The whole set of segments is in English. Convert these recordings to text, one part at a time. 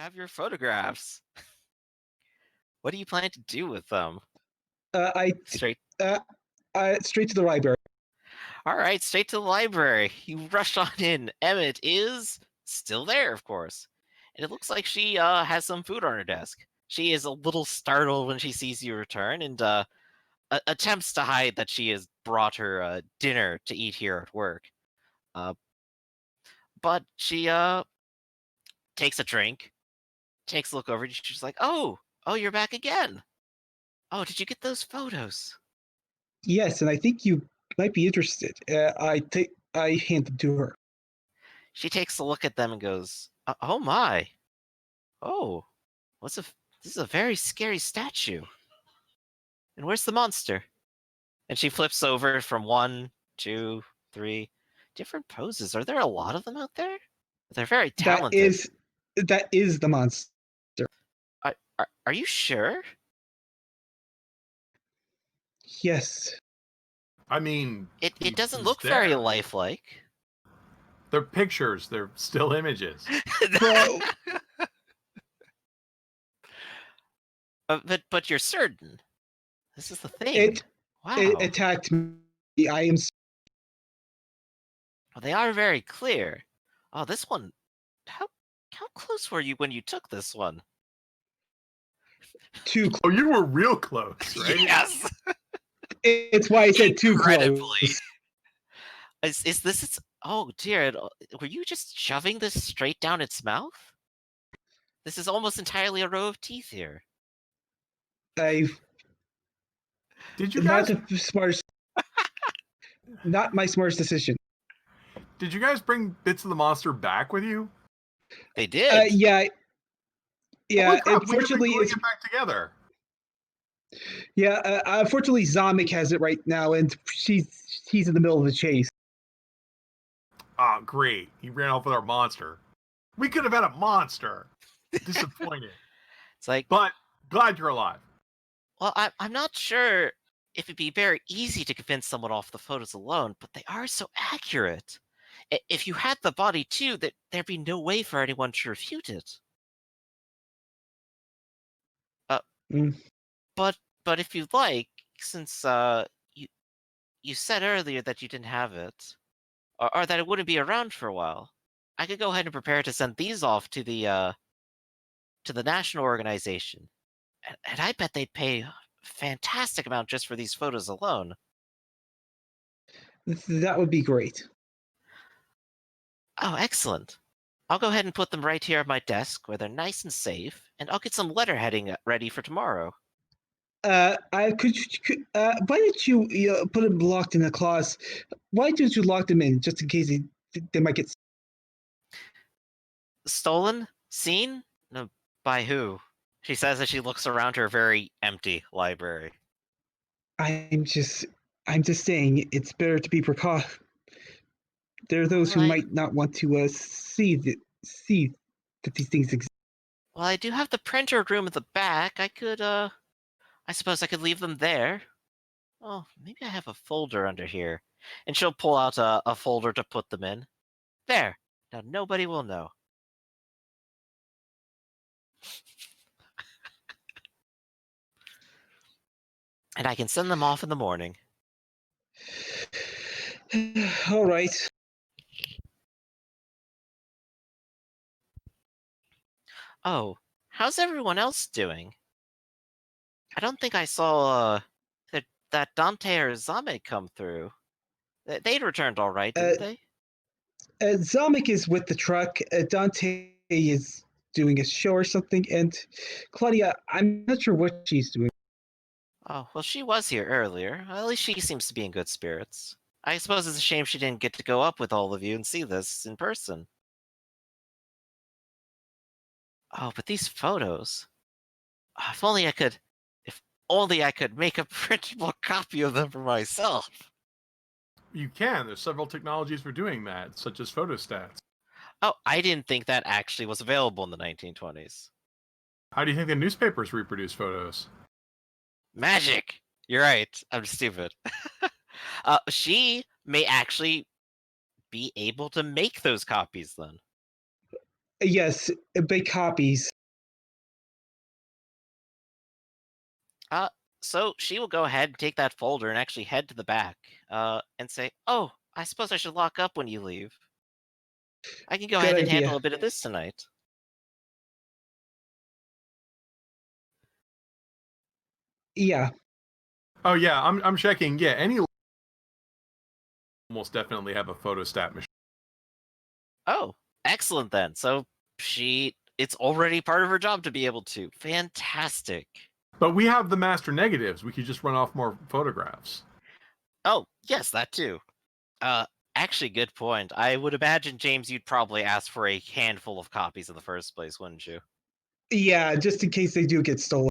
have your photographs. What do you plan to do with them? I Straight. uh, straight to the library. All right, straight to the library. You rush on in. Emmett is still there, of course, and it looks like she has some food on her desk. She is a little startled when she sees you return, and attempts to hide that she has brought her dinner to eat here at work. Uh, but she takes a drink, takes a look over, and she's like, "Oh, you're back again. Oh, did you get those photos?" Yes, and I think you might be interested. I hand them to her. She takes a look at them and goes, "Oh my! Oh, what's a? This is a very scary statue. And where's the monster?" And she flips over from one, two, three, different poses. Are there a lot of them out there? They're very That talented. is that is the monster. Are you sure? Yes. I mean, It doesn't he's look very there. lifelike. They're pictures. They're still images. Well, but you're certain. This is the thing. it Wow. attacked me. I am. Well, they are very clear. Oh, this one. How close were you when you took this one? Too close. Oh, you were real close, right? Yes. It's why I said too Incredibly. close. Is this? Oh dear. Were you just shoving this straight down its mouth? This is almost entirely a row of teeth here. I've Did you not guys? the smartest. Not my smartest decision. Did you guys bring bits of the monster back with you? They did. Yeah. Holy crap, when are we Unfortunately, gluing it's it back together. Unfortunately, Zomic has it right now, and he's in the middle of the chase. Ah, great. He ran off with our monster. We could have had a monster. Disappointed. It's like, But glad you're alive. well, I'm not sure if it'd be very easy to convince someone off the photos alone, but they are so accurate. If you had the body too, there'd be no way for anyone to refute it. Mm. But if you'd like, since you said earlier that you didn't have it, or that it wouldn't be around for a while, I could go ahead and prepare to send these off to the national organization, and I bet they'd pay a fantastic amount just for these photos alone. That would be great. Oh, excellent. I'll go ahead and put them right here at my desk where they're nice and safe, and I'll get some letterheading ready for tomorrow. Why didn't you put them locked in a closet? Why didn't you lock them in just in case they might get? Stolen? Seen? No, by who? She says as she looks around her very empty library. I'm just saying it's better to be precautious. There are those who Right. might not want to see that these things exist. Well, I do have the printer room at the back. I suppose I could leave them there. Oh, maybe I have a folder under here. And she'll pull out a folder to put them in. There. Now nobody will know. And I can send them off in the morning. All right. Oh, how's everyone else doing? I don't think I saw that Dante or Zame come through. They'd returned all right, didn't they? Zomic is with the truck. Dante is doing a show or something, and Claudia, I'm not sure what she's doing. Oh, well, she was here earlier. At least she seems to be in good spirits. I suppose it's a shame she didn't get to go up with all of you and see this in person. Oh, but these photos. If only I could. If only I could make a printable copy of them for myself. You can. There's several technologies for doing that, such as photostats. Oh, I didn't think that actually was available in the 1920s. How do you think the newspapers reproduce photos? Magic! You're right. I'm stupid. She may actually be able to make those copies then. Yes, big copies. So she will go ahead and take that folder and actually head to the back, and say, "Oh, I suppose I should lock up when you leave. I can go Good ahead and handle idea. a bit of this tonight." Yeah. Oh yeah, I'm checking. Yeah, any almost definitely have a photostat machine. Oh, excellent then. So it's already part of her job to be able to. Fantastic. But we have the master negatives. We could just run off more photographs. Oh, yes, that too. Uh, Actually, good point. I would imagine, James, you'd probably ask for a handful of copies in the first place, wouldn't you? Yeah, just in case they do get stolen.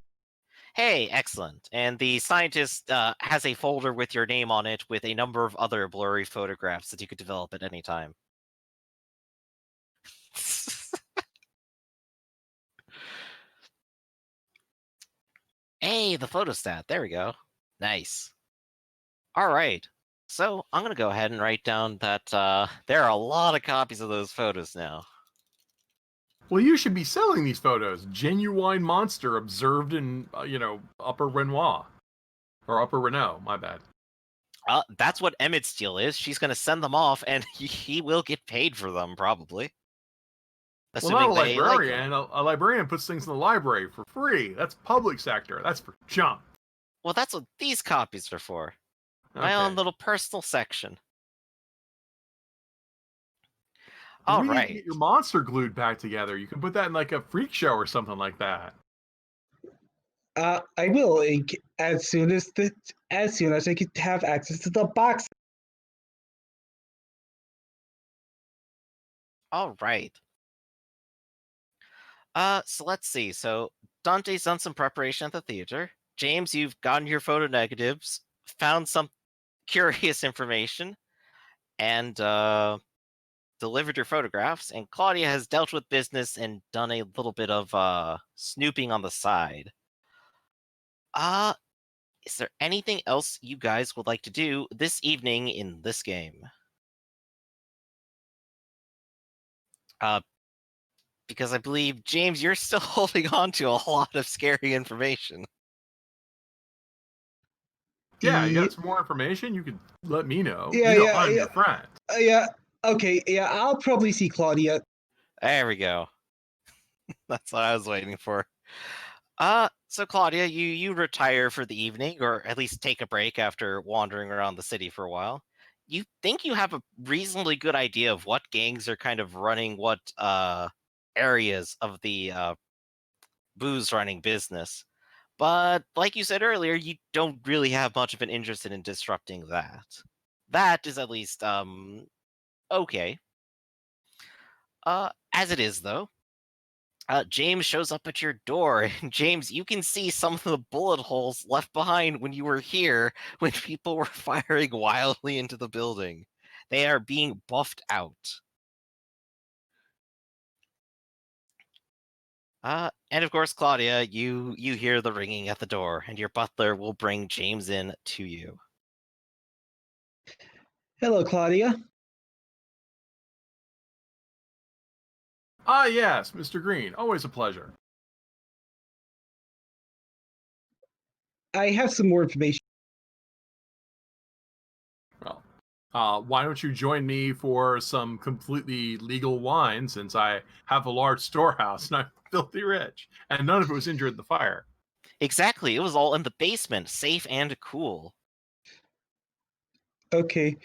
Hey, excellent. And the scientist has a folder with your name on it with a number of other blurry photographs that you could develop at any time. Hey, the photostat. There we go. Nice. All right. So I'm going to go ahead and write down that there are a lot of copies of those photos now. Well, you should be selling these photos. Genuine monster observed in, Upper Renoir. Or Upper Renault, my bad. That's what Emmett's deal is. She's going to send them off, and he will get paid for them, probably. Well, not a Assuming they like him. librarian. A librarian puts things in the library for free. That's public sector. That's for junk. Well, that's what these copies are for. My Okay. own little personal section. 'Cause All we need to right. get your monster glued back together. You can put that in like a freak show or something like that. I will as soon as I could have access to the box. All right. So let's see. So Dante's done some preparation at the theater. James, you've gotten your photo negatives, found some curious information, and delivered your photographs. And Claudia has dealt with business and done a little bit of snooping on the side. Uh, is there anything else you guys would like to do this evening in this game? Uh, because I believe, James, you're still holding on to a lot of scary information. Yeah, you Yeah, got some more information? You could let me know. yeah, yeah, I'm yeah, your friend. yeah. Okay, yeah, I'll probably see Claudia. There we go. That's what I was waiting for. So Claudia, you retire for the evening, or at least take a break after wandering around the city for a while. You think you have a reasonably good idea of what gangs are kind of running what areas of the booze running business. But like you said earlier, you don't really have much of an interest in disrupting that. That is at least okay. As it is though, James shows up at your door, and James, you can see some of the bullet holes left behind when you were here when people were firing wildly into the building. They are being buffed out. And of course, Claudia, you hear the ringing at the door, and your butler will bring James in to you. Hello, Claudia. Ah, yes, Mr. Green. Always a pleasure. I have some more information. Well, why don't you join me for some completely legal wine since I have a large storehouse and I'm filthy rich, and none of it was injured in the fire. Exactly, it was all in the basement, safe and cool. Okay,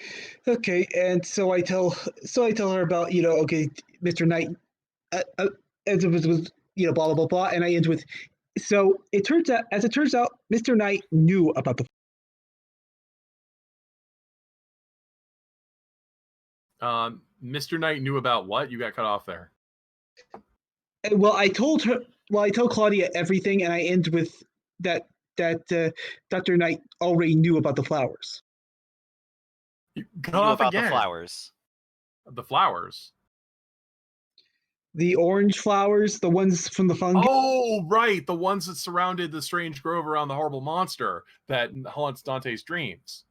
okay, and so I tell her about okay, Mr. Knight, as it was blah blah blah blah, and I end with so it turns out Mr. Knight knew about the Mr. Knight knew about what? You got cut off there. well I told Claudia everything, and I end with that Dr. Knight already knew about the flowers. You cut Knew off about the again. flowers. The flowers. The orange flowers, the ones from the fungi. Oh, right. The ones that surrounded the strange grove around the horrible monster that haunts Dante's dreams.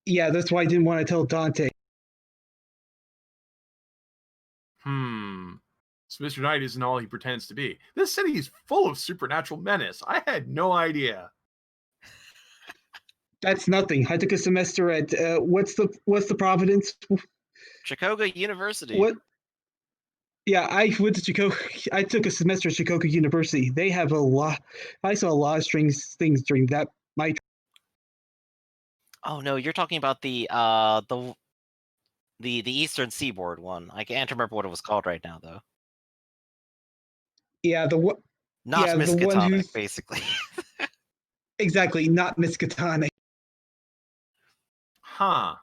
Yeah, that's why I didn't want to tell Dante. So Mr. Knight isn't all he pretends to be. This city is full of supernatural menace. I had no idea. That's nothing. I took a semester at what's the Providence? Chicago University. What? Yeah, I went to Chicago. I took a semester at Chicago University. They have a lot. I saw a lot of strange things during that. Oh no, you're talking about the Eastern Seaboard one. I can't remember what it was called right now though. Yeah, the one. Not Yeah, the one Miskatonic, who's basically. exactly not Miskatonic. Huh.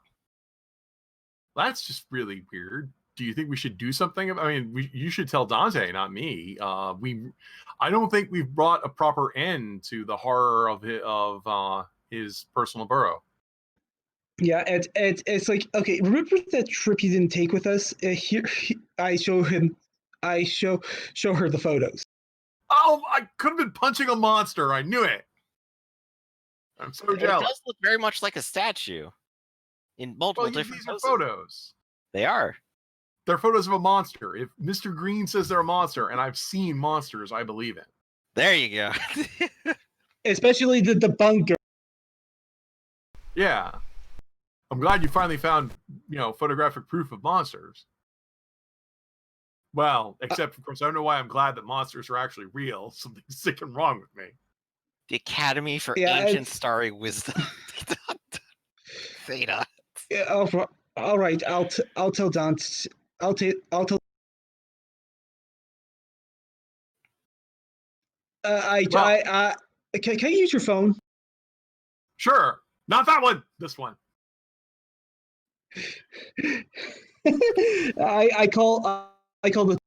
That's just really weird. Do you think we should do something? I mean, you should tell Dante, not me. I don't think we've brought a proper end to the horror of his personal burrow. Yeah, it's like, okay, remember that trip you didn't take with us? Here, I show him, I show her the photos. Oh, I could have been punching a monster. I knew it. I'm so jealous. It does look very much like a statue in multiple different these are poses. photos. They are. They're photos of a monster. If Mr. Green says they're a monster, and I've seen monsters, I believe it. There you go. Especially the bunker. Yeah. I'm glad you finally found, photographic proof of monsters. Well, except, of course, I don't know why I'm glad that monsters are actually real. Something's sick and wrong with me. The Academy for Ancient Starry Wisdom. Theta. Yeah, all right. I'll tell Dante. I'll tell. Can I use your phone? Sure. Not that one. This one. I call the.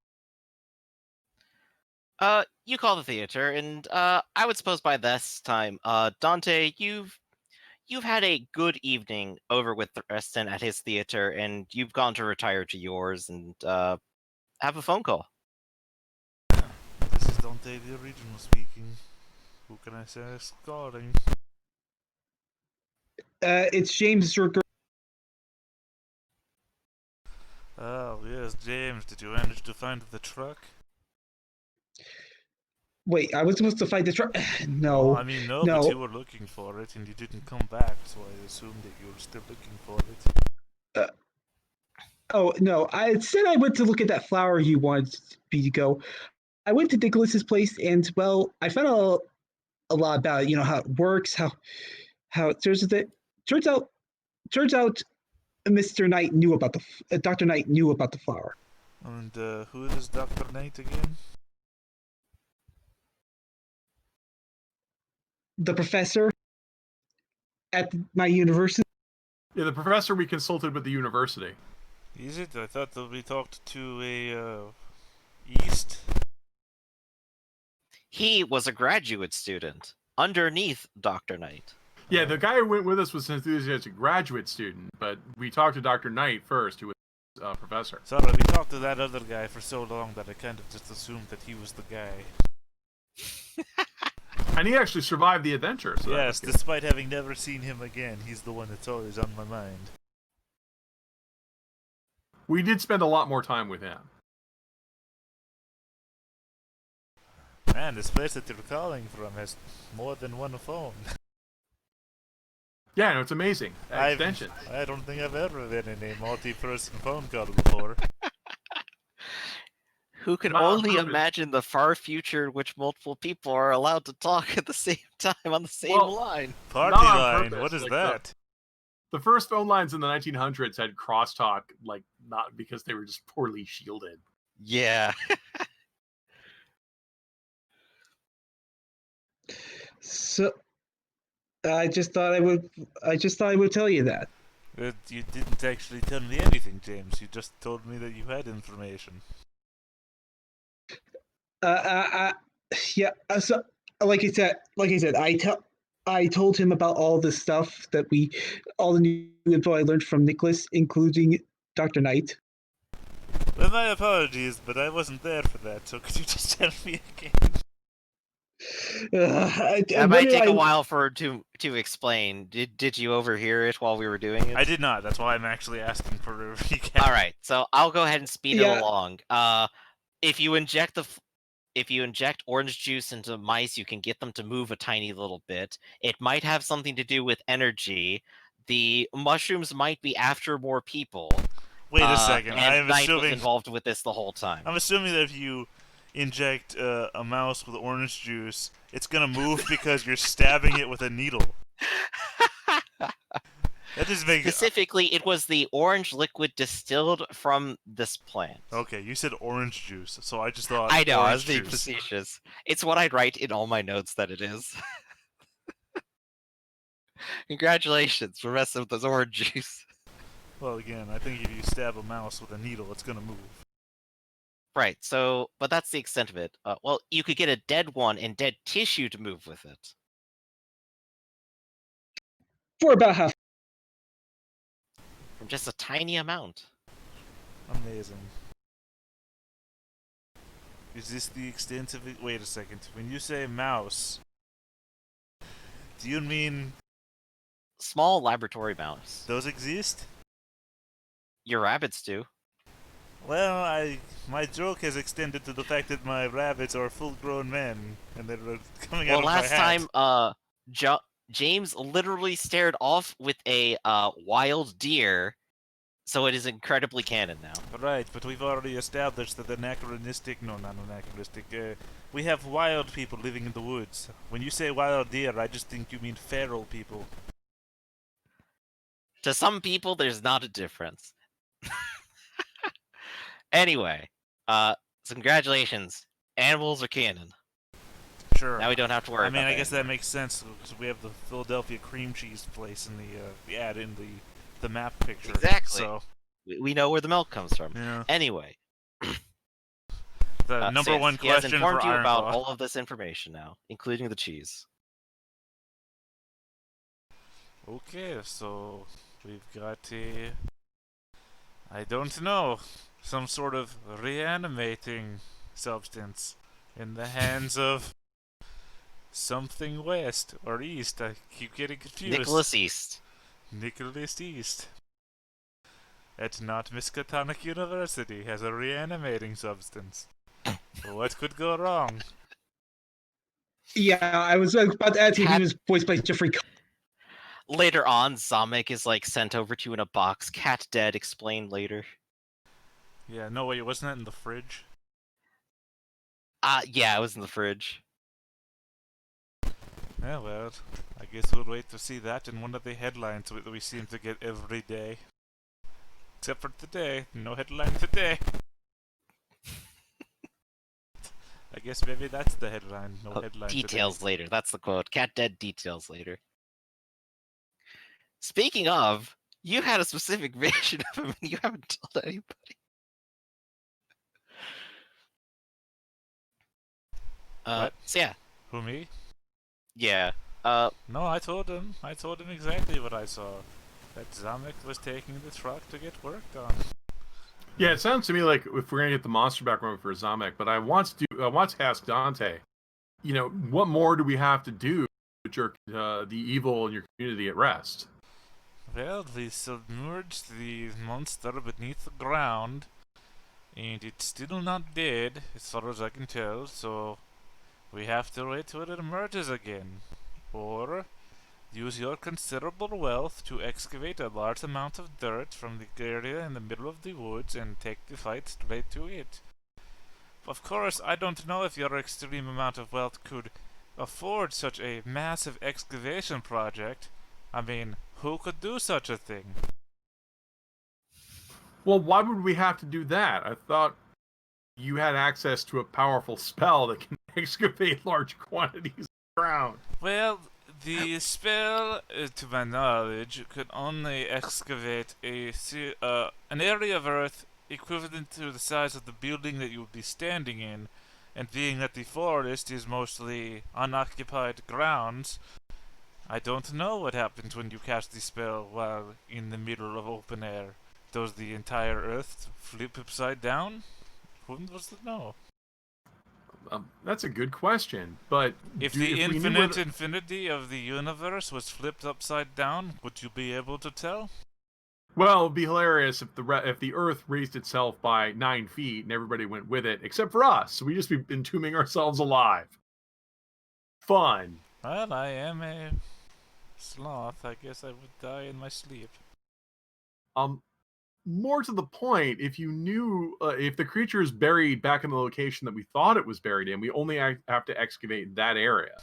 You call the theater, and I would suppose by this time, Dante, you've had a good evening over with Preston at his theater, and you've gone to retire to yours and have a phone call. This is Dante the original speaking. Who can I say is calling? It's James Zerker. Oh, yes, James. Did you manage to find the truck? Wait, I was supposed to find the truck. No. Well, I mean, no, but you were looking for it and you didn't come back, so I assumed that you were still looking for it. Oh, no. I said I went to look at that flower you wanted me to go. I went to Nicholas's place, and, well, I found out a lot about it, how it works, how it turns out Mr. Knight knew about Dr. Knight knew about the flower. And who is Dr. Knight again? The professor at my university. Yeah, the professor we consulted with the university. Is it? I thought that we talked to a East. He was a graduate student underneath Dr. Knight. Yeah, the guy who went with us was an enthusiastic graduate student, but we talked to Dr. Knight first, who was a professor. Sorry, we talked to that other guy for so long that I kind of just assumed that he was the guy. And he actually survived the adventure. So yes, despite having never seen him again, he's the one that's always on my mind. We did spend a lot more time with him. Man, this place that you're calling from has more than one phone. Yeah, no, it's amazing. Extension. I don't think I've ever been in a multi-person phone call before. Who can only imagine the far future in which multiple people are allowed to talk at the same time on the same line? Party line, what is that? The first phone lines in the 1900s had crosstalk, not because they were just poorly shielded. Yeah. So, I just thought I would tell you that. But you didn't actually tell me anything, James. You just told me that you had information. Yeah. So, like I said, I told him about all the stuff all the new info I learned from Nicholas, including Dr. Knight. Well, my apologies, but I wasn't there for that, so could you just tell me again? That might take a while for to explain. Did you overhear it while we were doing it? I did not. That's why I'm actually asking for a recap. All right, so I'll go ahead and speed it Yeah. along. If you inject orange juice into mice, you can get them to move a tiny little bit. It might have something to do with energy. The mushrooms might be after more people. Wait a second. And Knight was involved with this the whole time. I'm assuming that if you inject a mouse with orange juice, it's gonna move because you're stabbing it with a needle. That just makes Specifically, it was the orange liquid distilled from this plant. Okay, you said orange juice, so I just thought. I know, I was orange being juice. facetious. It's what I'd write in all my notes that it is. Congratulations for messing with this orange juice. Well, again, I think if you stab a mouse with a needle, it's gonna move. Right, so, but that's the extent of it. Well, you could get a dead one and dead tissue to move with it. For about half. From just a tiny amount. Amazing. Is this the extent of it? Wait a second. When you say mouse, do you mean Small laboratory mouse. those exist? Your rabbits do. Well, my joke has extended to the fact that my rabbits are full-grown men, and they're coming out of my hat. Last time, James literally stared off with a wild deer, so it is incredibly canon now. Right, but we've already established that we have wild people living in the woods. When you say wild deer, I just think you mean feral people. To some people, there's not a difference. Anyway, so congratulations. Animals are canon. Sure. Now we don't have to worry about I that guess anymore. that makes sense, because we have the Philadelphia cream cheese place in the ad in the map picture. Exactly. So We know where the milk comes from. yeah. Anyway. The number one he has question informed for you about Ironclaw. all of this information now, including the cheese. Okay, so we've got I don't know, some sort of reanimating substance in the hands of something west or east. I keep getting confused. Nicholas East. Nicholas East. At Not Miskatonic University has a reanimating substance. What could go wrong? Yeah, I was about to add he was voiced by Jeffrey. Later on, Zamek is sent over to you in a box. Cat dead. Explained later. Yeah, no wait, wasn't that in the fridge? Yeah, it was in the fridge. Yeah, well, I guess we'll wait to see that in one of the headlines that we seem to get every day. Except for today. No headline today. I guess maybe that's the headline. No headline Details today. later. That's the quote. Cat dead. Details later. Speaking of, you had a specific vision of him and you haven't told anybody. What? So yeah. Who, me? Yeah. No, I told him. I told him exactly what I saw. That Zamek was taking the truck to get worked on. Yeah, it sounds to me like if we're gonna get the monster back running for Zamek, but I want to ask Dante, what more do we have to do to jerk the evil in your community at rest? Well, we submerged the monster beneath the ground, and it's still not dead, as far as I can tell, so we have to wait till it emerges again. Or use your considerable wealth to excavate a large amount of dirt from the area in the middle of the woods and take the fight straight to it. Of course, I don't know if your extreme amount of wealth could afford such a massive excavation project. I mean, who could do such a thing? Well, why would we have to do that? I thought you had access to a powerful spell that can excavate large quantities of ground. Well, the spell, to my knowledge, could only excavate an area of earth equivalent to the size of the building that you would be standing in, and being that the forest is mostly unoccupied grounds, I don't know what happens when you cast the spell while in the middle of open air. Does the entire earth flip upside down? Who was to know? That's a good question. But If if the we knew where infinite infinity of the universe was flipped upside down, would you be able to tell? well, it'd be hilarious if the Earth raised itself by 9 feet and everybody went with it, except for us. So we just be entombing ourselves alive. Fun. Well, I am a sloth. I guess I would die in my sleep. More to the point, if you knew if the creature is buried back in the location that we thought it was buried in, we only have to excavate that area.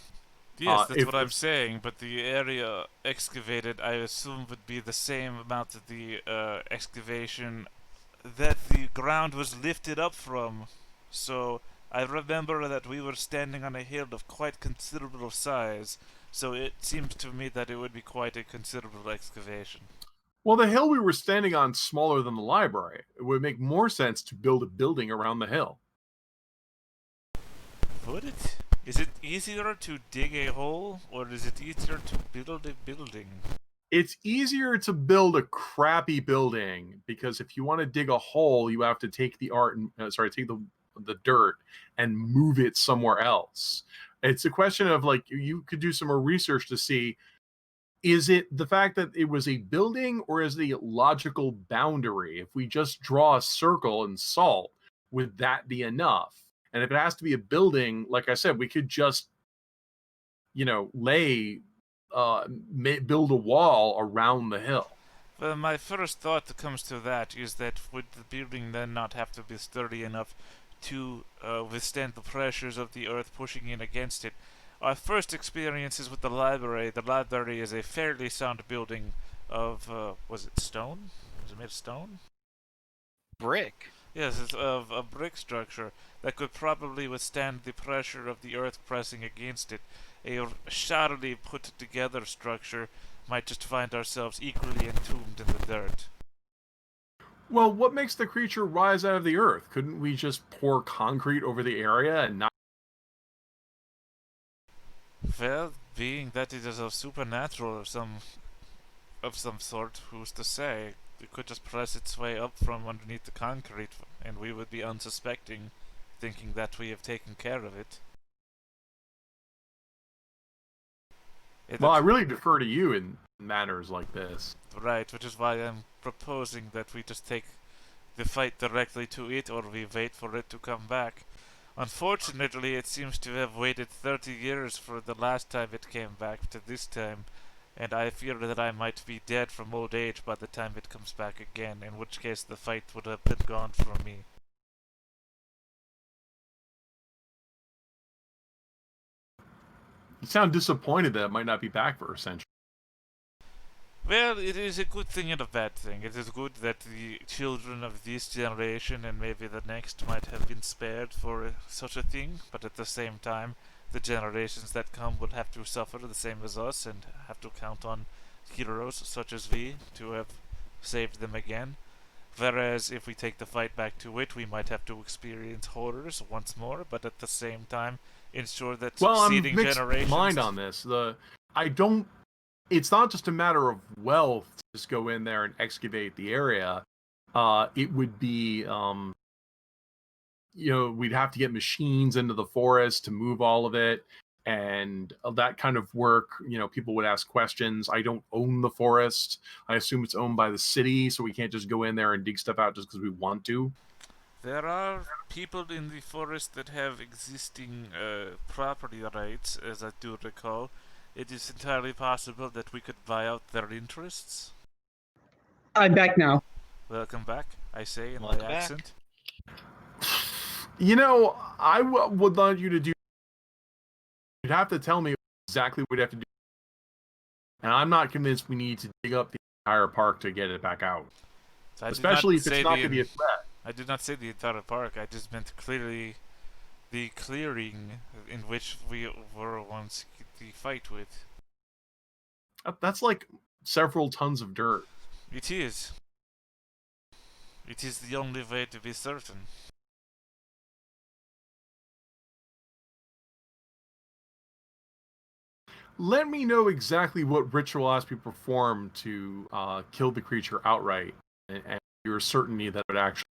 Yes, that's what I'm if saying, but the area excavated, I assume, would be the same amount of the excavation that the ground was lifted up from. So I remember that we were standing on a hill of quite considerable size, so it seems to me that it would be quite a considerable excavation. Well, the hill we were standing on smaller than the library. It would make more sense to build a building around the hill. Would it? Is it easier to dig a hole, or is it easier to build a building? It's easier to build a crappy building because if you want to dig a hole, you have to take the take the dirt and move it somewhere else. It's a question of like you could do some more research to see, is it the fact that it was a building or is the logical boundary? If we just draw a circle and salt, would that be enough? And if it has to be a building, like I said, we could just, build a wall around the hill. Well, my first thought that comes to that is that would the building then not have to be sturdy enough to withstand the pressures of the earth pushing in against it? Our first experiences with the library is a fairly sound building of, was it stone? Was it made of stone? Brick. Yes, it's of a brick structure that could probably withstand the pressure of the earth pressing against it. A shoddily put together structure might just find ourselves equally entombed in the dirt. Well, what makes the creature rise out of the earth? Couldn't we just pour concrete over the area and not? Well, being that it is a supernatural of some sort, who's to say? It could just press its way up from underneath the concrete, and we would be unsuspecting, thinking that we have taken care of it. Well, I really defer to you in matters like this. Right, which is why I'm proposing that we just take the fight directly to it, or we wait for it to come back. Unfortunately, it seems to have waited 30 years for the last time it came back to this time, and I fear that I might be dead from old age by the time it comes back again, in which case the fight would have been gone from me. You sound disappointed that it might not be back for a century. Well, it is a good thing and a bad thing. It is good that the children of this generation and maybe the next might have been spared for such a thing, but at the same time, the generations that come will have to suffer the same as us and have to count on heroes such as we to have saved them again. Whereas if we take the fight back to it, we might have to experience horrors once more, but at the same time, ensure that Well, I'm succeeding mixed generations. mind on this. It's not just a matter of wealth to just go in there and excavate the area. It would be, we'd have to get machines into the forest to move all of it. And that kind of work, people would ask questions. I don't own the forest. I assume it's owned by the city, so we can't just go in there and dig stuff out just because we want to. There are people in the forest that have existing property rights, as I do recall. It is entirely possible that we could buy out their interests. I'm back now. Welcome back, I say in my Welcome back. accent. I would want you to do. You'd have to tell me exactly what we have to do. And I'm not convinced we need to dig up the entire park to get it back out. So Especially if it's not going to be a threat. I did not say the entire park, I just meant clearly the clearing in which we were once the fight with. That's like several tons of dirt. It is. It is the only way to be certain. Let me know exactly what ritual has to be performed to kill the creature outright, and your certainty that it actually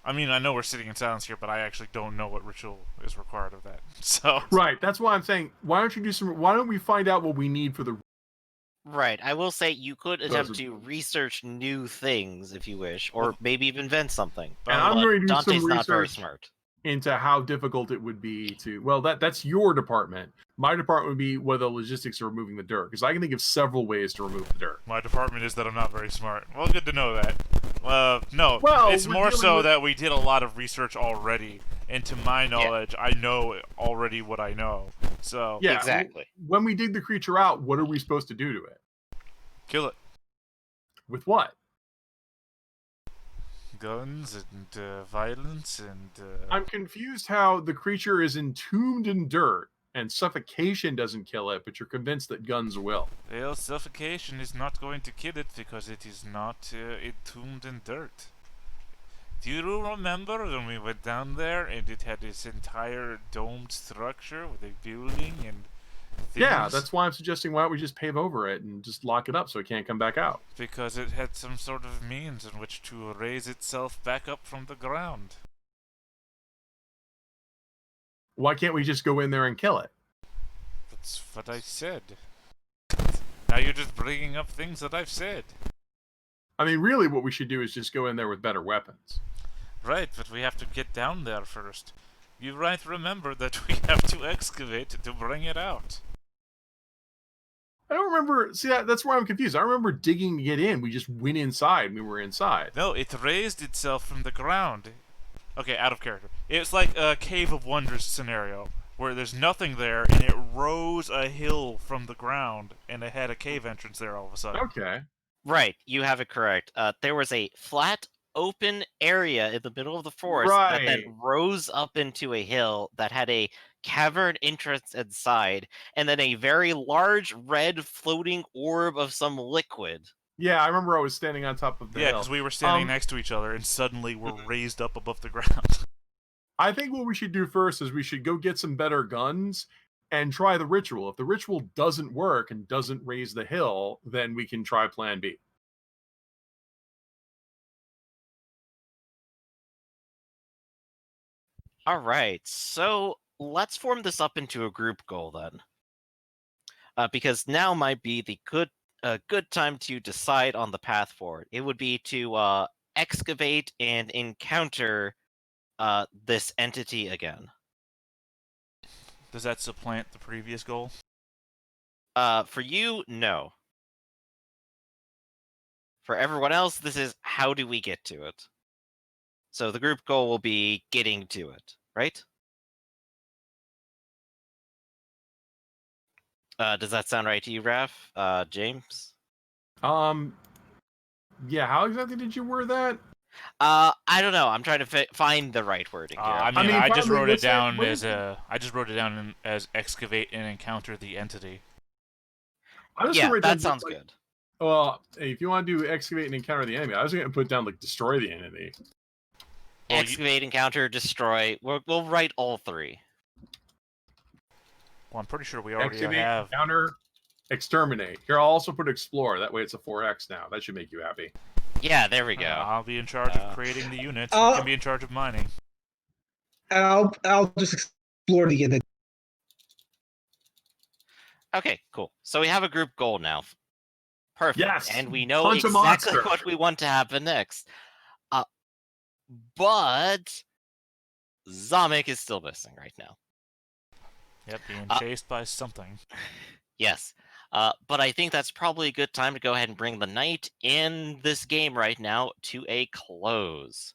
I mean, I know we're sitting in silence here, but I actually don't know what ritual is required of that. So Right. That's why I'm saying, why don't we find out what we need for the Right. I will say you could attempt Those are- to research new things if you wish, or maybe even invent something. And I'm But going to do some Dante's not very research smart. into how difficult it would be to. Well, that's your department. My department would be what the logistics of removing the dirt, because I can think of several ways to remove the dirt. my department is that I'm not very smart. Well, good to know that. No, Well, it's we're more dealing so with- that we did a lot of research already, and to my knowledge, I know already what I know. So Yeah, Exactly. When we dig the creature out, what are we supposed to do to it? kill it. With what? Guns and violence and. I'm confused how the creature is entombed in dirt and suffocation doesn't kill it, but you're convinced that guns will. Well, suffocation is not going to kill it because it is not entombed in dirt. Do you remember when we went down there and it had this entire domed structure with a building and things? Yeah, that's why I'm suggesting why don't we just pave over it and just lock it up so it can't come back out. Because it had some sort of means in which to raise itself back up from the ground. Why can't we just go in there and kill it? That's what I said. Now you're just bringing up things that I've said. I mean, really what we should do is just go in there with better weapons. Right, but we have to get down there first. You might remember that we have to excavate to bring it out. I don't remember. See, that's where I'm confused. I remember digging to get in. We just went inside. We were inside. No, it raised itself from the ground. Okay, out of character. It's like a Cave of Wonders scenario, where there's nothing there, and it rose a hill from the ground, and it had a cave entrance there all of a sudden. Okay. Right. You have it correct. There was a flat, open area in the middle of the forest that then Right. rose up into a hill that had a cavern entrance inside, and then a very large red floating orb of some liquid. Yeah, I remember I was standing on top of the Yeah, hill. because we were standing next to each other, and suddenly we're raised up above the ground. I think what we should do first is we should go get some better guns and try the ritual. If the ritual doesn't work and doesn't raise the hill, then we can try plan B. All right, so let's form this up into a group goal then. Because now might be the good time to decide on the path forward. It would be to excavate and encounter this entity again. Does that supplant the previous goal? For you, no. For everyone else, this is how do we get to it. So the group goal will be getting to it, right? Does that sound right to you, Raph? James? Yeah, how exactly did you word that? I don't know. I'm trying to find the right wording here. I mean, I just probably wrote it what's that- down what as is I just wrote it down as excavate and encounter the entity. I was Yeah, gonna write that down, sounds like, good. Well, hey, if you want to do excavate and encounter the enemy, I was going to put down like destroy the enemy. Well, Excavate, encounter, destroy. We'll write all three. Well, I'm pretty sure we already Excavate, have. encounter, exterminate. Here, I'll also put explore. That way, it's a 4x now. That should make you happy. Yeah, there we go. I'll be in charge of creating the units. You I'll- can be in charge of mining. And I'll just explore it again. Okay, cool. So we have a group goal now. Perfect. Yes, And we know punch a exactly monster. what we want to happen next. But Zamek is still missing right now. Yep, being Uh, chased by something. Yes. But I think that's probably a good time to go ahead and bring the night in this game right now to a close.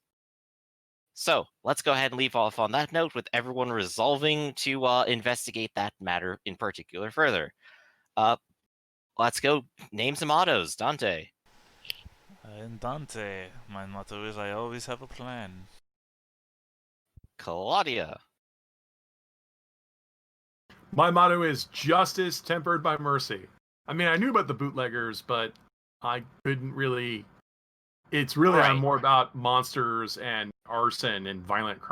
So let's go ahead and leave off on that note with everyone resolving to investigate that matter in particular further. Let's go name some mottos. Dante. In Dante, my motto is I always have a plan. Claudia. My motto is justice tempered by mercy. I mean, I knew about the bootleggers, but I couldn't really. It's really Right. more about monsters and arson and violent crime.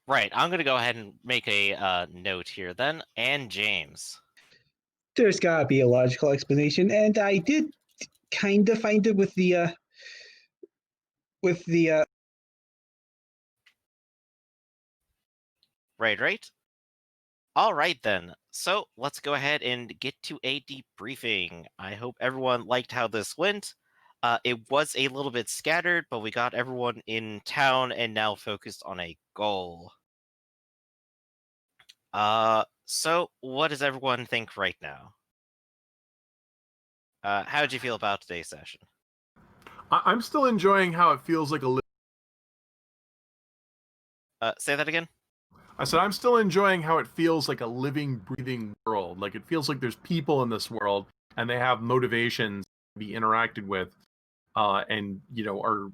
Right, I'm going to go ahead and make a note here then. And James. There's gotta be a logical explanation, and I did kind of find it with the Right. All right, then. So let's go ahead and get to a debriefing. I hope everyone liked how this went. It was a little bit scattered, but we got everyone in town and now focused on a goal. So what does everyone think right now? How did you feel about today's session? I'm still enjoying how it feels like a. Say that again? I said I'm still enjoying how it feels like a living, breathing world. Like it feels like there's people in this world and they have motivations to be interacted with, and are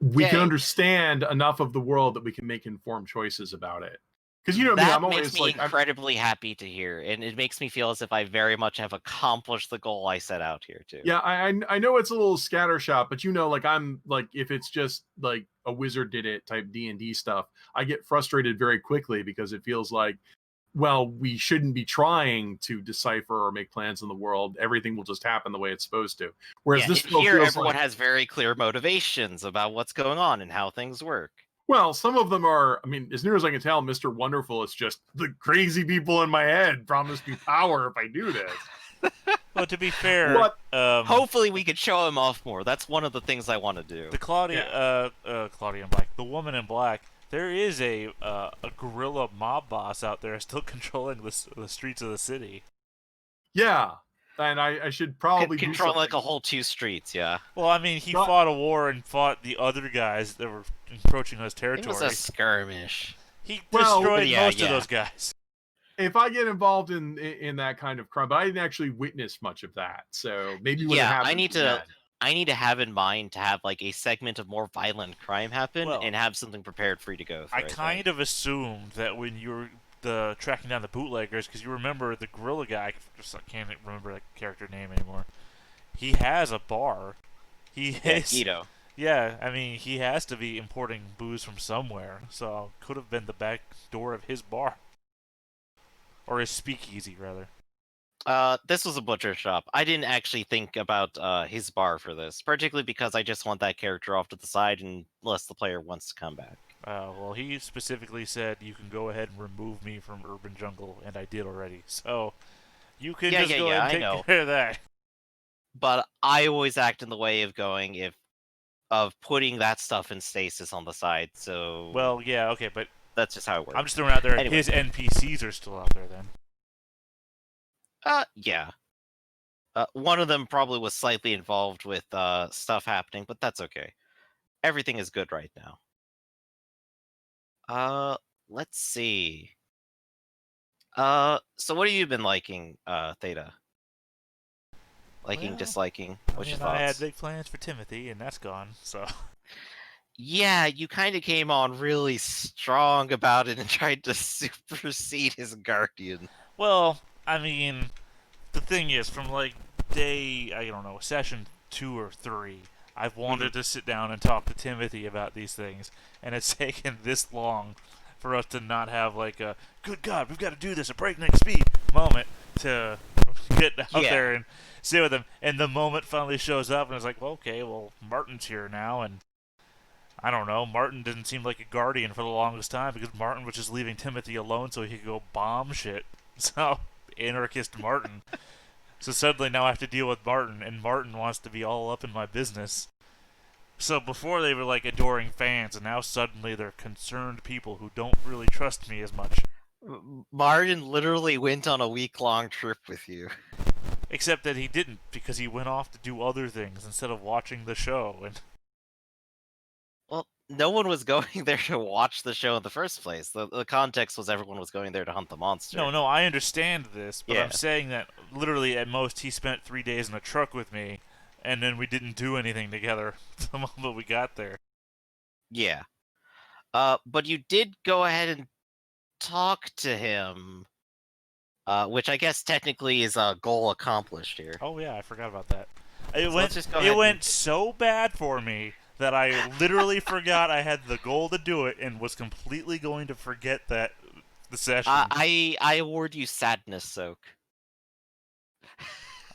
we can Yeah, understand enough of the world that we can make informed choices about it. Because me, that I'm makes always me like, incredibly happy to hear, and it makes me feel as if I very much have accomplished the goal I set out here too. yeah, I know it's a little scattershot, but like I'm like if it's just like a wizard did it type D&D stuff, I get frustrated very quickly because it feels like, well, we shouldn't be trying to decipher or make plans in the world. Everything will just happen the way it's supposed to. Whereas Yeah, this and world here feels everyone like, has very clear motivations about what's going on and how things work. well, some of them are, I mean, as near as I can tell, Mr. Wonderful is just the crazy people in my head promise me power if I do this. Well, to be fair, What? Hopefully we could show him off more. That's one of the things I want to do. the Claudia in Black, the woman in black, there is a guerrilla mob boss out there still controlling the streets of the city. Yeah. And I should probably do Controlling something. like a whole 2 streets, yeah. Well, I mean, he Not- fought a war and fought the other guys that were encroaching on his It territory. was a skirmish. He Well, destroyed yeah, most of yeah. those guys. If I get involved in that kind of crime, but I didn't actually witness much of that. So maybe when it Yeah, happens, I need to have in mind to have like a segment of more violent crime happen Well, and have something prepared for you to go I through. kind of assumed that when you were tracking down the bootleggers, because you remember the gorilla guy, I can't remember that character name anymore. He has a bar. He Yeah, is, Guido. yeah, I mean, he has to be importing booze from somewhere, so could have been the back door of his bar. Or his speakeasy, rather. This was a butcher shop. I didn't actually think about his bar for this, particularly because I just want that character off to the side unless the player wants to come back. Well, he specifically said you can go ahead and remove me from Urban Jungle, and I did already. So you can just go ahead and take care of that. But I always act in the way of putting that stuff in stasis on the side. So Well, yeah, okay, but that's just how it works. I'm just throwing out there. Anyway. His NPCs are still out there then. Yeah. One of them probably was slightly involved with stuff happening, but that's okay. Everything is good right now. Let's see. So what have you been liking, Theta? Liking, Well, disliking? What's your I had thoughts? big plans for Timothy, and that's gone, so... Yeah, you kind of came on really strong about it and tried to supersede his guardian. Well, I mean, the thing is, from like day, I don't know, session 2 or 3, I've wanted to sit down and talk to Timothy about these things, and it's taken this long for us to not have like a, good God, we've got to do this at breakneck speed moment to get out there and sit with him. And the moment finally shows up, and it's like, well, okay, well, Martin's here now, and I don't know, Martin didn't seem like a guardian for the longest time because Martin was just leaving Timothy alone so he could go bomb shit. So, anarchist Martin. So suddenly now I have to deal with Martin, and Martin wants to be all up in my business. So before they were like adoring fans, and now suddenly they're concerned people who don't really trust me as much. Martin literally went on a week-long trip with you. Except that he didn't, because he went off to do other things instead of watching the show. And well, no one was going there to watch the show in the first place. The context was everyone was going there to hunt the monster. No, I understand this, but Yeah. I'm saying that literally at most he spent 3 days in a truck with me, and then we didn't do anything together the moment we got there. Yeah. But you did go ahead and talk to him, which I guess technically is a goal accomplished here. Oh yeah, I forgot about that. It So let's just go It ahead went and- so bad for me that I literally forgot I had the goal to do it and was completely going to forget that the session. I award you sadness soak.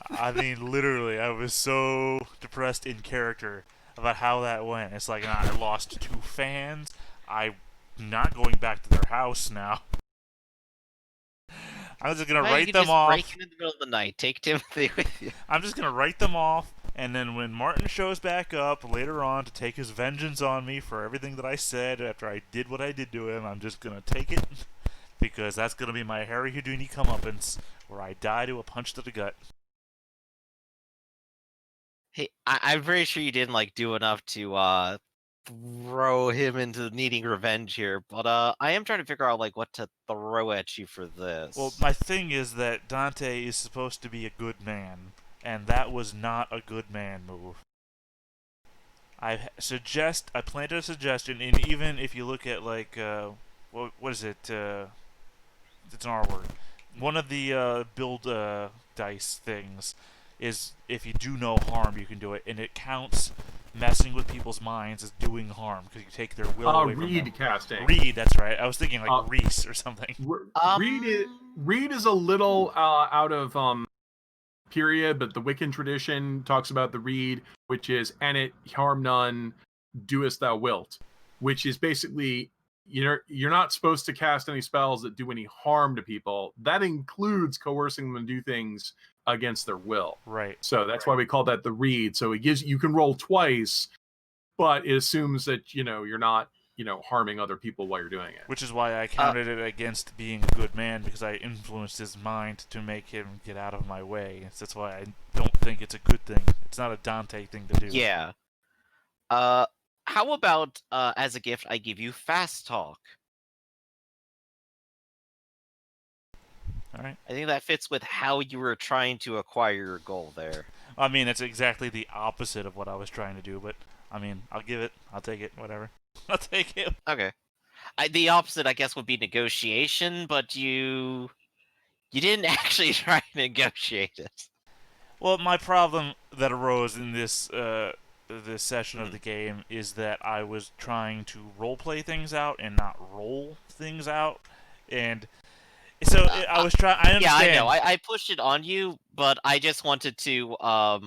I mean, literally, I was so depressed in character about how that went. It's like I lost 2 fans. I not going back to their house now. I'm just gonna Well, you write can them just off. break in the middle of the night, take Timothy with you. I'm just gonna write them off, and then when Martin shows back up later on to take his vengeance on me for everything that I said after I did what I did to him, I'm just gonna take it, because that's gonna be my Harry Houdini comeuppance, where I die to a punch to the gut. Hey, I'm pretty sure you didn't like do enough to throw him into needing revenge here, but I am trying to figure out like what to throw at you for this. Well, my thing is that Dante is supposed to be a good man, and that was not a good man move. I planted a suggestion, and even if you look at like what is it? It's an R word. One of the build dice things is if you do no harm, you can do it, and it counts messing with people's minds as doing harm because you take their will away from them. Reed casting. Reed, that's right. I was thinking like Reese or something. Reed is a little out of period, but the Wiccan tradition talks about the Reed, which is "and it harm none, doest thou wilt," which is basically you're not supposed to cast any spells that do any harm to people. That includes coercing them to do things against their will. Right. So that's why we call that the Reed. So it gives you can roll twice, but it assumes that you're not harming other people while you're doing it. Which is why I counted it against being a good man, because I influenced his mind to make him get out of my way. That's why I don't think it's a good thing. It's not a Dante thing to do. Yeah. How about as a gift I give you fast talk? All right. I think that fits with how you were trying to acquire your goal there. I mean, it's exactly the opposite of what I was trying to do, but I mean, I'll give it. I'll take it. Whatever. I'll take it. Okay. The opposite, I guess, would be negotiation, but you didn't actually try to negotiate it. Well, my problem that arose in this this session of the game is that I was trying to roleplay things out and not roll things out, and so I was trying. I understand. Yeah, I know. I pushed it on you, but I just wanted to. Well,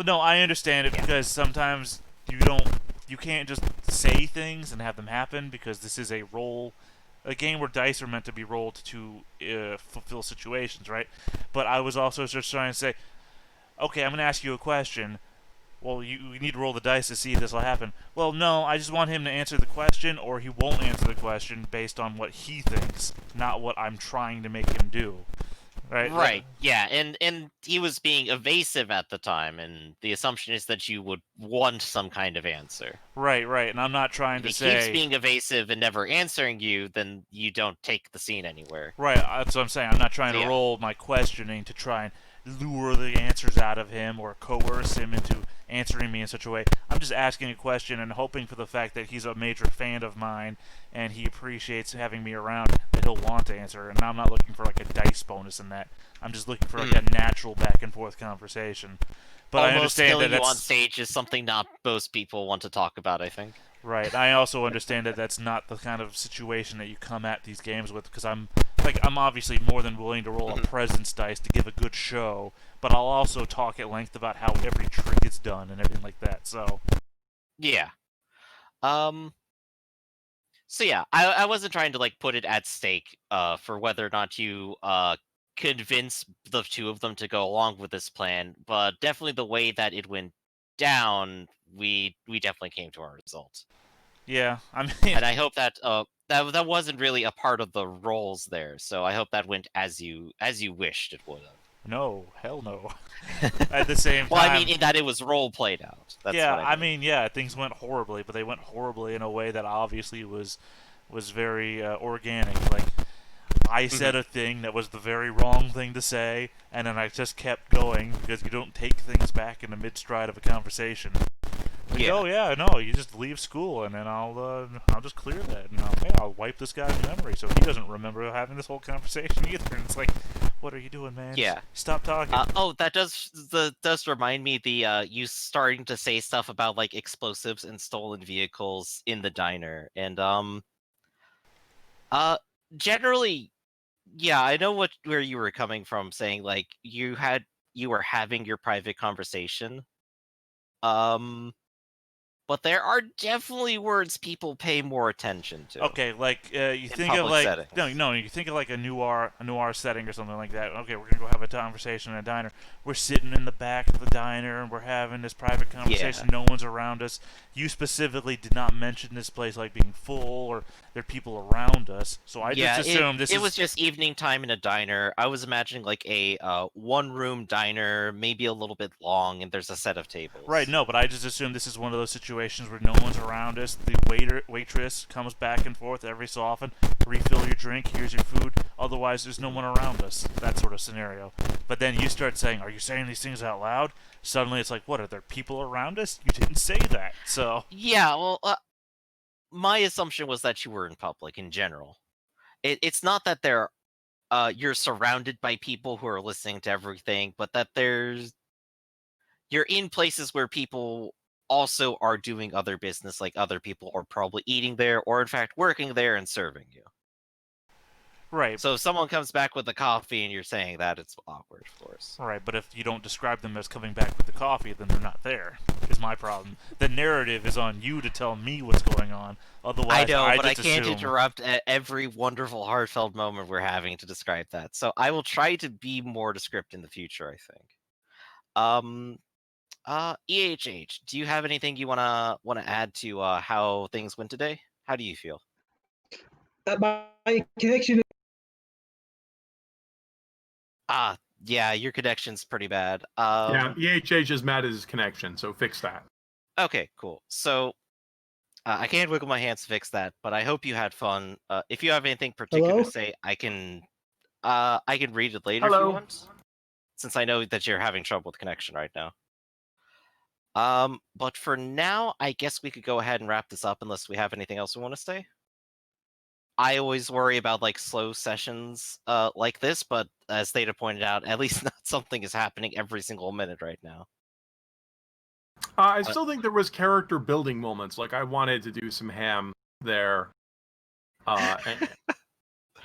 no, I understand it because sometimes you can't just say things and have them happen because this is a game where dice are meant to be rolled to fulfill situations, right? But I was also just trying to say, okay, I'm going to ask you a question. Well, you need to roll the dice to see if this will happen. Well, no, I just want him to answer the question, or he won't answer the question based on what he thinks, not what I'm trying to make him do. Right. Yeah, and he was being evasive at the time, and the assumption is that you would want some kind of answer. Right, and I'm not trying to say... If he keeps being evasive and never answering you, then you don't take the scene anywhere. Right, that's what I'm saying. I'm not trying to roll my questioning to try and lure the answers out of him or coerce him into answering me in such a way. I'm just asking a question and hoping for the fact that he's a major fan of mine and he appreciates having me around that he'll want to answer. And I'm not looking for like a dice bonus in that. I'm just looking for like a natural back and forth conversation. But almost I understand killing that you on stage is something not most people want to talk about, I think. Right. I also understand that that's not the kind of situation that you come at these games with, because I'm obviously more than willing to roll a presence dice to give a good show, but I'll also talk at length about how every trick is done and everything like that. So yeah. So yeah, I wasn't trying to like put it at stake for whether or not you convince the two of them to go along with this plan, but definitely the way that it went down, we definitely came to our result. Yeah, I mean, and I hope that that wasn't really a part of the roles there. So I hope that went as you wished it would have. No, hell no. At the same time, well, I mean, in that it was role played out. That's yeah, what I mean. Things went horribly, but they went horribly in a way that obviously was very organic. Like, I said a thing that was the very wrong thing to say, and then I just kept going because you don't take things back in the mid-stride of a conversation. Like, oh yeah, no, you just leave school, and then I'll just clear that, and I'll wipe this guy's memory so he doesn't remember having this whole conversation either. And it's like, what are you doing, man? Yeah. Stop talking. That does remind me you starting to say stuff about like explosives and stolen vehicles in the diner, and generally, yeah, I know where you were coming from, saying like you were having your private conversation. but there are definitely words people pay more attention to. Okay, like you think of public like settings. no, you think of like a noir setting or something like that. Okay, we're gonna go have a conversation in a diner. We're sitting in the back of the diner and we're having this private conversation. No one's around us. You specifically did not mention this place like being full or there are people around us. So I just assumed it was just evening time in a diner. I was imagining like a one-room diner, maybe a little bit long, and there's a set of tables. Right, no, but I just assumed this is one of those situations where no one's around us. The waitress comes back and forth every so often. Refill your drink, here's your food. Otherwise, there's no one around us. That sort of scenario. But then you start saying, are you saying these things out loud? Suddenly it's like, what, are there people around us? You didn't say that, so... Yeah, well, my assumption was that you were in public in general. It's not that you're surrounded by people who are listening to everything, but that you're in places where people also are doing other business, like other people are probably eating there, or in fact working there and serving you. Right. So if someone comes back with the coffee and you're saying that, it's awkward, of course. Right, but if you don't describe them as coming back with the coffee, then they're not there, is my problem. The narrative is on you to tell me what's going on. Otherwise, I know, but I just can't assume... interrupt at every wonderful, heartfelt moment we're having to describe that. So I will try to be more descriptive in the future, I think. EHH, do you have anything you wanna add to how things went today? How do you feel? My connection. Yeah, your connection's pretty bad. Yeah, EHH is mad at his connection, so fix that. Okay, cool. So I can't wiggle my hands to fix that, but I hope you had fun. If you have anything particular Hello? to say, I can read it later if Hello. you want, since I know that you're having trouble with connection right now. But for now, I guess we could go ahead and wrap this up unless we have anything else we want to say. I always worry about like slow sessions like this, but as Theta pointed out, at least not something is happening every single minute right now. I still think there was character building moments. Like I wanted to do some ham there,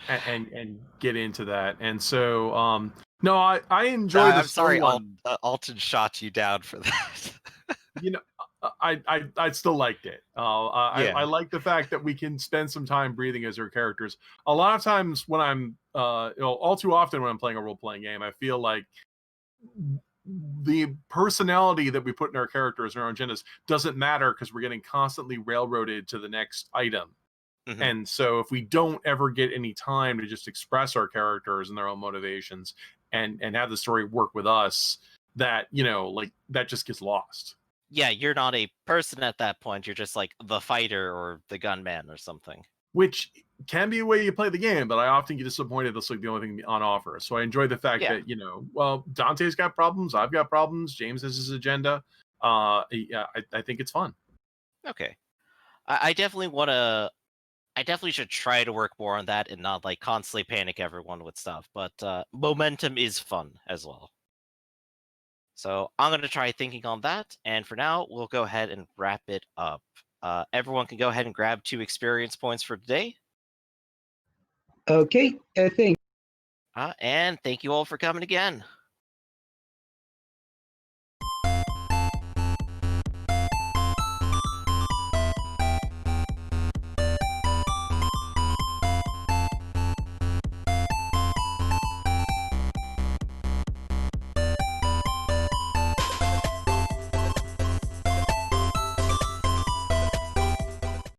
and get into that. And so, no, I enjoy the I'm sorry, solo one. Alton shot you down for that. You know, I still liked it. Yeah. I like the fact that we can spend some time breathing as our characters. A lot of times when I'm, all too often when I'm playing a role playing game, I feel like the personality that we put in our characters and our agendas doesn't matter because we're getting constantly railroaded to the next item. Mhm. And so if we don't ever get any time to just express our characters and their own motivations and have the story work with us, that, like that just gets lost. Yeah, you're not a person at that point. You're just like the fighter or the gunman or something. Which can be a way you play the game, but I often get disappointed that's like the only thing on offer. So I enjoy the fact Yeah. that, well, Dante's got problems, I've got problems, James has his agenda. Yeah, I think it's fun. Okay. I definitely want to. I definitely should try to work more on that and not like constantly panic everyone with stuff. But momentum is fun as well. So I'm going to try thinking on that. And for now, we'll go ahead and wrap it up. Everyone can go ahead and grab 2 experience points for today. Okay, thanks. And thank you all for coming again.